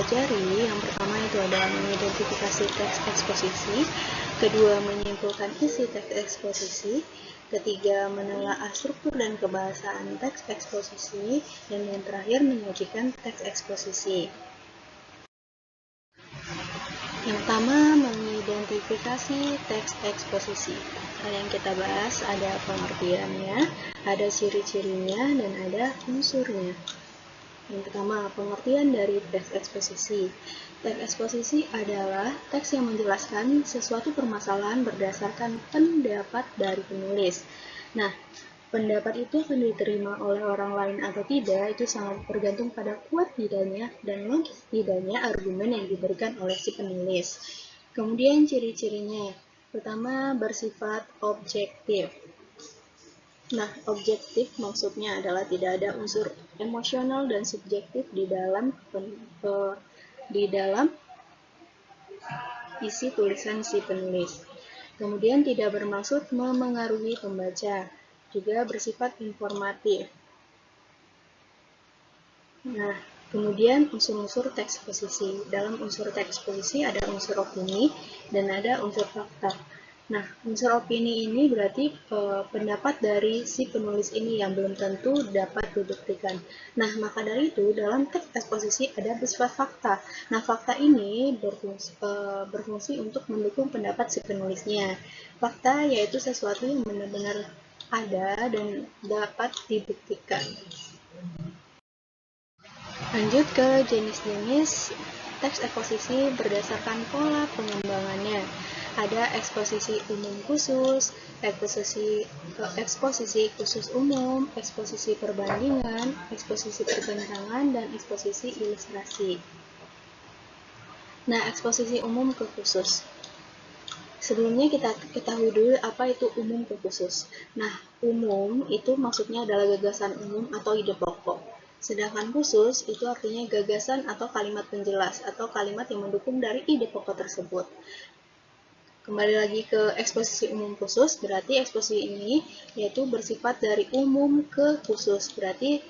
pelajari, yang pertama itu adalah mengidentifikasi teks eksposisi, kedua menyimpulkan isi teks eksposisi, ketiga menelaah struktur dan kebahasaan teks eksposisi, dan yang terakhir menyajikan teks eksposisi. Yang pertama, mengidentifikasi teks eksposisi. Hal yang kita bahas ada pengertiannya, ada ciri-cirinya, dan ada unsurnya. Yang pertama, pengertian dari teks eksposisi. Teks eksposisi adalah teks yang menjelaskan sesuatu permasalahan berdasarkan pendapat dari penulis. Nah, pendapat itu akan diterima oleh orang lain atau tidak, itu sangat bergantung pada kuat tidaknya dan logis tidaknya argumen yang diberikan oleh si penulis. Kemudian ciri-cirinya, pertama bersifat objektif. Nah, objektif maksudnya adalah tidak ada unsur emosional dan subjektif di dalam isi tulisan si penulis. Kemudian tidak bermaksud memengaruhi pembaca, juga bersifat informatif. Nah, kemudian unsur-unsur teks eksposisi. Dalam unsur teks eksposisi ada unsur opini dan ada unsur fakta. Nah, unsur opini ini berarti pendapat dari si penulis ini yang belum tentu dapat dibuktikan. Nah, maka dari itu dalam teks eksposisi ada bersifat fakta. Nah, fakta ini berfungsi untuk mendukung pendapat si penulisnya. Fakta yaitu sesuatu yang benar-benar ada dan dapat dibuktikan. Lanjut ke jenis-jenis teks eksposisi berdasarkan pola pengembangannya. Ada eksposisi umum khusus, eksposisi khusus umum, eksposisi perbandingan, eksposisi pertentangan, dan eksposisi ilustrasi. Nah, eksposisi umum ke khusus. Sebelumnya kita ketahui dulu apa itu umum ke khusus. Nah, umum itu maksudnya adalah gagasan umum atau ide pokok. Sedangkan khusus itu artinya gagasan atau kalimat penjelas atau kalimat yang mendukung dari ide pokok tersebut. Kembali lagi ke eksposisi umum khusus, berarti eksposisi ini yaitu bersifat dari umum ke khusus. Berarti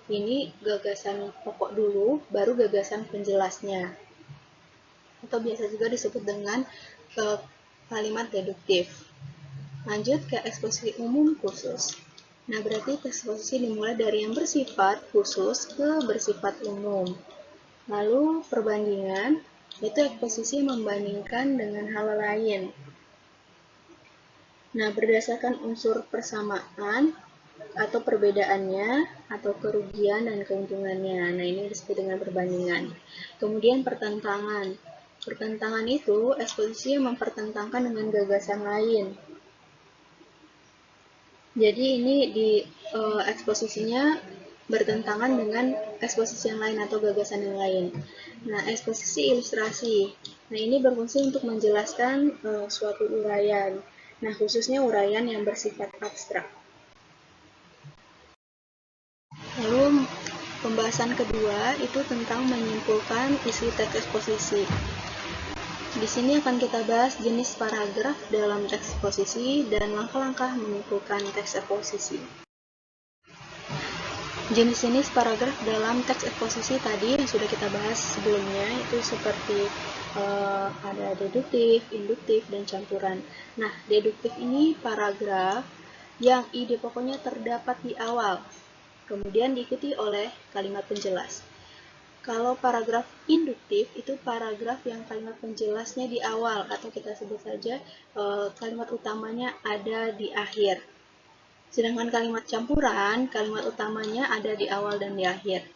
ini gagasan pokok dulu, baru gagasan penjelasnya. Atau biasa juga disebut dengan kalimat deduktif. Lanjut ke eksposisi umum khusus. Nah, berarti eksposisi dimulai dari yang bersifat khusus ke bersifat umum. Lalu perbandingan, itu eksposisi membandingkan dengan hal lain. Nah, berdasarkan unsur persamaan atau perbedaannya, atau kerugian dan keuntungannya. Nah, ini disebut dengan perbandingan. Kemudian pertentangan. Pertentangan itu eksposisi yang mempertentangkan dengan gagasan lain. Jadi ini di eksposisinya bertentangan dengan eksposisi yang lain atau gagasan yang lain. Nah, eksposisi ilustrasi. Nah, ini berfungsi untuk menjelaskan suatu uraian. Nah, khususnya uraian yang bersifat abstrak. Lalu, pembahasan kedua itu tentang menyimpulkan isi teks eksposisi. Di sini akan kita bahas jenis paragraf dalam teks eksposisi dan langkah-langkah menyimpulkan teks eksposisi. Jenis-jenis paragraf dalam teks eksposisi tadi yang sudah kita bahas sebelumnya itu seperti ada deduktif, induktif, dan campuran. Nah, deduktif ini paragraf yang ide pokoknya terdapat di awal, kemudian diikuti oleh kalimat penjelas. Kalau paragraf induktif itu paragraf yang kalimat penjelasnya di awal atau kita sebut saja kalimat utamanya ada di akhir. Sedangkan kalimat campuran, kalimat utamanya ada di awal dan di akhir.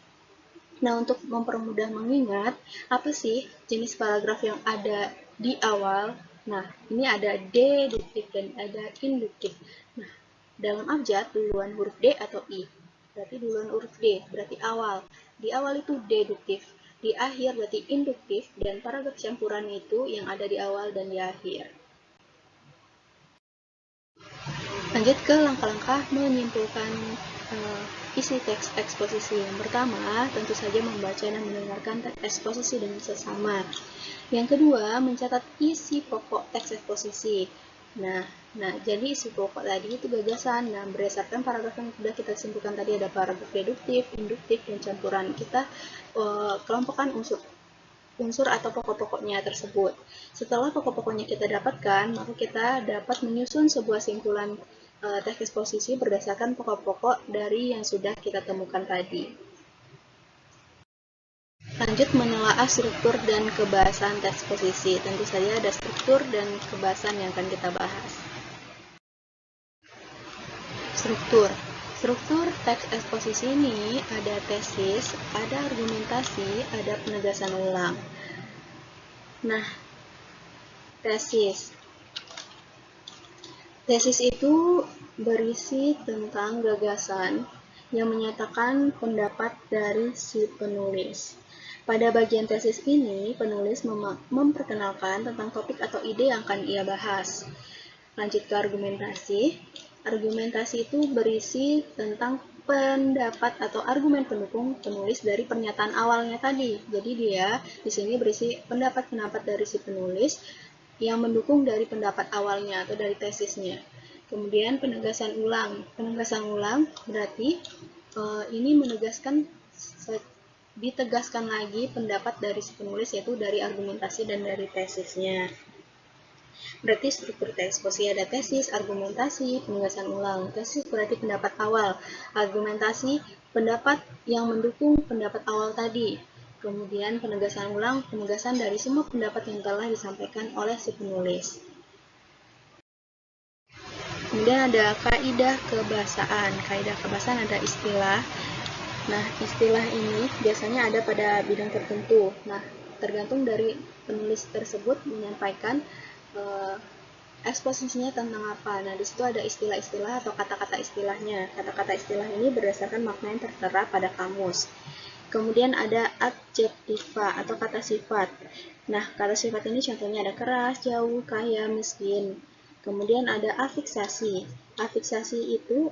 Nah, untuk mempermudah mengingat, apa sih jenis paragraf yang ada di awal? Nah, ini ada deduktif dan ada induktif. Nah, dalam abjad duluan huruf D atau I. Berarti duluan huruf D, berarti awal. Di awal itu deduktif, di akhir berarti induktif, dan paragraf campuran itu yang ada di awal dan di akhir. Lanjut ke langkah-langkah menyimpulkan isi teks eksposisi. Yang pertama, tentu saja membaca dan mendengarkan teks eksposisi dengan seksama. Yang kedua, mencatat isi pokok teks eksposisi. Nah, jadi isi pokok tadi itu gagasan. Nah, berdasarkan paragraf yang sudah kita simpulkan tadi ada paragraf deduktif, induktif, dan campuran. Kita kelompokkan unsur atau pokok-pokoknya tersebut. Setelah pokok-pokoknya kita dapatkan, maka kita dapat menyusun sebuah simpulan teks eksposisi berdasarkan pokok-pokok dari yang sudah kita temukan tadi. Lanjut menelaah struktur dan kebahasan teks eksposisi. Tentu saja ada struktur dan kebahasan yang akan kita bahas. Struktur teks eksposisi ini ada tesis, ada argumentasi, ada penegasan ulang. Nah, tesis itu berisi tentang gagasan yang menyatakan pendapat dari si penulis. Pada bagian tesis ini, penulis memperkenalkan tentang topik atau ide yang akan ia bahas. Lanjut ke argumentasi. Argumentasi itu berisi tentang pendapat atau argumen pendukung penulis dari pernyataan awalnya tadi. Jadi dia di sini berisi pendapat-pendapat dari si penulis yang mendukung dari pendapat awalnya atau dari tesisnya. Kemudian penegasan ulang. Penegasan ulang berarti ini ditegaskan lagi pendapat dari si penulis, yaitu dari argumentasi dan dari tesisnya. Berarti struktur teks eksposisi ada tesis, argumentasi, penegasan ulang. Tesis berarti pendapat awal, argumentasi pendapat yang mendukung pendapat awal tadi. Kemudian penegasan ulang, penegasan dari semua pendapat yang telah disampaikan oleh si penulis. Kemudian ada kaidah kebahasaan. Kaidah kebahasaan ada istilah. Nah, istilah ini biasanya ada pada bidang tertentu. Nah, tergantung dari penulis tersebut menyampaikan eksposisinya tentang apa. Nah, di situ ada istilah-istilah atau kata-kata istilahnya. Kata-kata istilah ini berdasarkan makna yang tertera pada kamus. Kemudian ada adjektiva atau kata sifat. Nah, kata sifat ini contohnya ada keras, jauh, kaya, miskin. Kemudian ada afiksasi. Afiksasi itu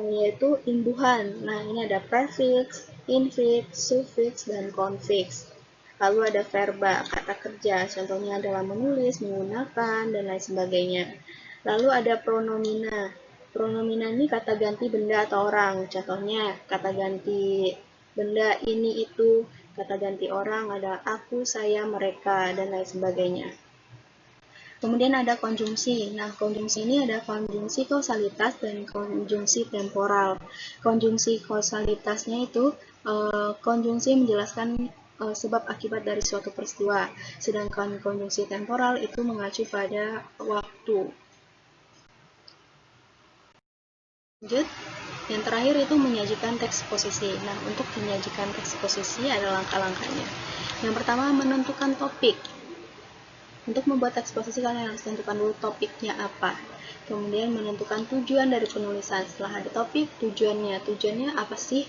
yaitu imbuhan. Nah, ini ada prefix, infiks, sufiks, dan konfiks. Lalu ada verba, kata kerja, contohnya adalah menulis, menggunakan, dan lain sebagainya. Lalu ada pronomina. Pronomina ini kata ganti benda atau orang, contohnya kata ganti benda ini itu, kata ganti orang ada aku, saya, mereka, dan lain sebagainya. Kemudian ada konjungsi. Nah, konjungsi ini ada konjungsi kausalitas dan konjungsi temporal. Konjungsi kausalitasnya itu konjungsi menjelaskan sebab akibat dari suatu peristiwa. Sedangkan konjungsi temporal itu mengacu pada waktu. Lanjut. Yang terakhir itu menyajikan teks eksposisi. Nah, untuk menyajikan teks eksposisi ada langkah-langkahnya. Yang pertama, menentukan topik. Untuk membuat teks eksposisi, kalian harus tentukan dulu topiknya apa. Kemudian menentukan tujuan dari penulisan. Setelah ada topik, tujuannya apa sih?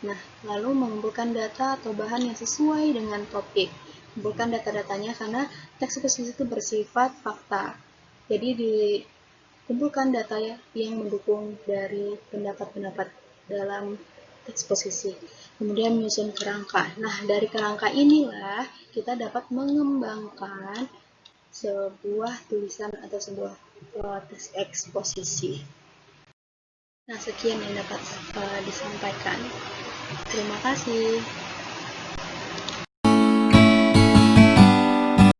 Nah, lalu mengumpulkan data atau bahan yang sesuai dengan topik. Kumpulkan data-datanya karena teks eksposisi itu bersifat fakta. Jadi kumpulkan data yang mendukung dari pendapat-pendapat dalam teks eksposisi. Kemudian menyusun kerangka. Nah, dari kerangka inilah kita dapat mengembangkan sebuah tulisan atau sebuah teks eksposisi. Nah, sekian yang dapat disampaikan. Terima kasih.